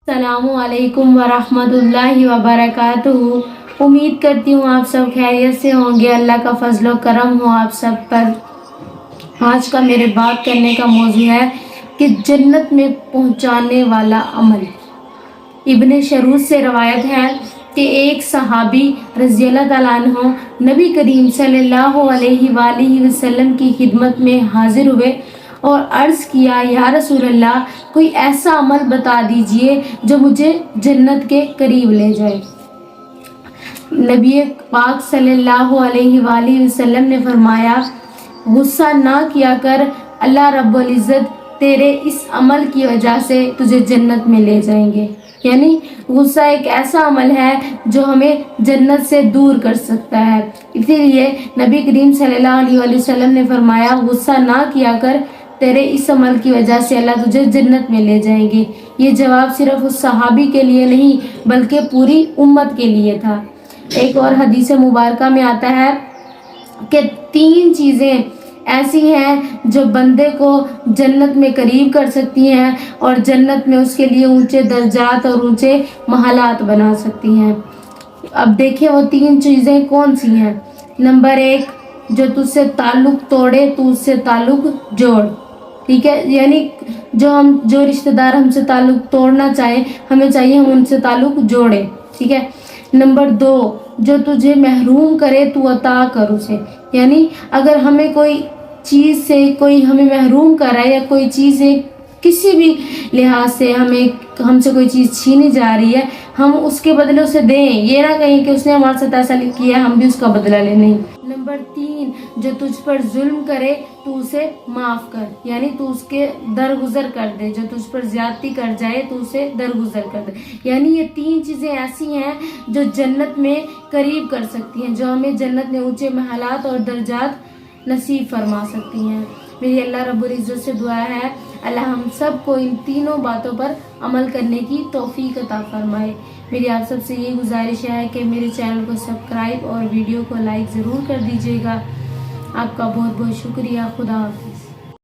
السلام علیکم ورحمۃ اللہ وبرکاتہ۔ امید کرتی ہوں آپ سب خیریت سے ہوں گے، اللہ کا فضل و کرم ہو آپ سب پر۔ آج کا میرے بات کرنے کا موضوع ہے کہ جنت میں پہنچانے والا عمل۔ ابن شروط سے روایت ہے کہ ایک صحابی رضی اللہ تعالیٰ عنہ نبی کریم صلی اللہ علیہ وآلہ وسلم کی خدمت میں حاضر ہوئے اور عرض کیا، یا رسول اللہ، کوئی ایسا عمل بتا دیجئے جو مجھے جنت کے قریب لے جائے۔ نبی پاک صلی اللہ علیہ وآلہ وسلم نے فرمایا، غصہ نہ کیا کر، اللہ رب العزت تیرے اس عمل کی وجہ سے تجھے جنت میں لے جائیں گے۔ یعنی غصہ ایک ایسا عمل ہے جو ہمیں جنت سے دور کر سکتا ہے، اسی لیے نبی کریم صلی اللہ علیہ وآلہ وسلم نے فرمایا، غصہ نہ کیا کر، تیرے اس عمل کی وجہ سے اللہ تجھے جنت میں لے جائیں گے۔ یہ جواب صرف اس صحابی کے لیے نہیں بلکہ پوری امت کے لیے تھا۔ ایک اور حدیث مبارکہ میں آتا ہے کہ 3 چیزیں ایسی ہیں جو بندے کو جنت میں قریب کر سکتی ہیں اور جنت میں اس کے لیے اونچے درجات اور اونچے محلات بنا سکتی ہیں۔ اب دیکھیں وہ 3 چیزیں کون سی ہیں۔ نمبر 1، جو تجھ سے تعلق توڑے تو اس سے تعلق جوڑ۔ ٹھیک ہے، یعنی جو رشتہ دار ہم سے تعلق توڑنا چاہیں، ہمیں چاہیے ہم ان سے تعلق جوڑیں۔ ٹھیک ہے۔ نمبر 2، جو تجھے محروم کرے تو عطا کر اسے۔ یعنی اگر ہمیں کوئی چیز سے کوئی ہمیں محروم کر رہا ہے یا کوئی چیز کسی بھی لحاظ سے ہم سے کوئی چیز چھینی جا رہی ہے، ہم اس کے بدلے اسے دیں، یہ نہ کہیں کہ اس نے ہمارے ساتھ ایسا کیا ہم بھی اس کا بدلہ لیں۔ نہیں۔ نمبر 3، جو تجھ پر ظلم کرے تو اسے معاف کر، یعنی تو اس کے درگزر کر دے۔ جو تجھ پر زیادتی کر جائے تو اسے درگزر کر دے۔ یعنی یہ 3 چیزیں ایسی ہیں جو جنت میں قریب کر سکتی ہیں، جو ہمیں جنت میں اونچے محلات اور درجات نصیب فرما سکتی ہیں۔ میری اللہ رب العزت سے دعا ہے، اللہ ہم سب کو ان تینوں باتوں پر عمل کرنے کی توفیق عطا فرمائے۔ میری آپ سب سے یہ گزارش ہے کہ میرے چینل کو سبسکرائب اور ویڈیو کو لائک ضرور کر دیجیے گا۔ آپ کا بہت بہت شکریہ۔ خدا حافظ۔